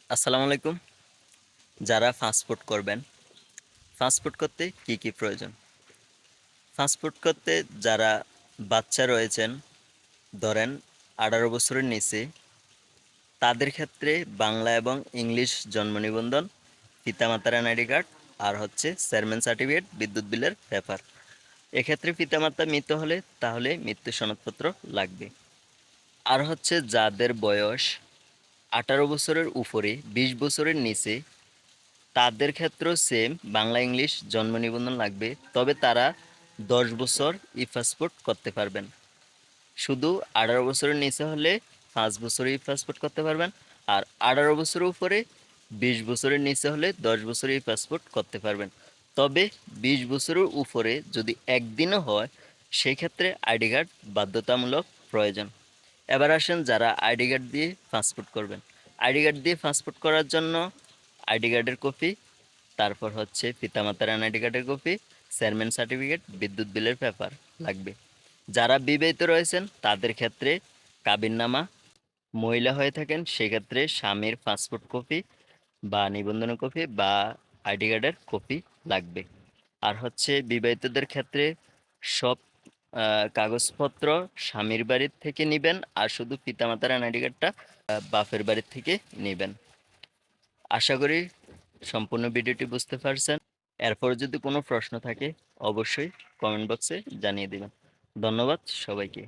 আসসালামু আলাইকুম। যারা পাসপোর্ট করবেন, পাসপোর্ট করতে কি, কি প্রয়োজন? পাসপোর্ট করতে যারা বাচ্চা রয়েছেন, ধরেন ১৮ বছরের নিচে, তাদের ক্ষেত্রে বাংলা এবং ইংলিশ জন্ম নিবন্ধন, পিতামাতার এনআইডি কার্ড আর হচ্ছে চেয়ারম্যান সার্টিফিকেট, বিদ্যুৎ বিলের পেপার। এক্ষেত্রে পিতামাতা মৃত হলে তাহলে মৃত্যু সনদপত্র লাগবে। আর হচ্ছে যাদের বয়স ১৮ বছরের উপরে ২০ বছরের নিচে তাদের ক্ষেত্রেও সেম বাংলা ইংলিশ জন্ম নিবন্ধন লাগবে, তবে তারা ১০ বছর ই পাসপোর্ট করতে পারবেন। শুধু ১৮ বছরের নিচে হলে ৫ বছর ই পাসপোর্ট করতে পারবেন, আর ১৮ বছরের উপরে ২০ বছরের নিচে হলে ১০ বছর ই পাসপোর্ট করতে পারবেন। তবে ২০ বছরের উপরে যদি একদিনও হয় সেক্ষেত্রে আইডি কার্ড বাধ্যতামূলক প্রয়োজন। এবার আসেন যারা আইডি কার্ড দিয়ে পাসপোর্ট করবেন। আইডি কার্ড দিয়ে পাসপোর্ট করার জন্য আইডি কার্ডের কপি, তারপর হচ্ছে পিতামাতার এনআইডি কার্ডের কপি, চেয়ারম্যান সার্টিফিকেট, বিদ্যুৎ বিলের পেপার লাগবে। যারা বিবাহিত রয়েছেন তাদের ক্ষেত্রে কাবিননামা, মহিলা হয়ে থাকেন সেক্ষেত্রে স্বামীর পাসপোর্ট কপি বা নিবন্ধনের কপি বা আইডি কার্ডের কপি লাগবে। আর হচ্ছে বিবাহিতদের ক্ষেত্রে সব কাগজপত্র স্বামীর বাড়ির থেকে নেবেন, আর শুধু পিতামাতার এনআইডি কার্ডটা বাপের বাড়ির থেকে নেবেন। আশা করি সম্পূর্ণ ভিডিওটি বুঝতে পারছেন। এরপর যদি কোনো প্রশ্ন থাকে অবশ্যই কমেন্ট বক্সে জানিয়ে দিবেন। ধন্যবাদ সবাইকে।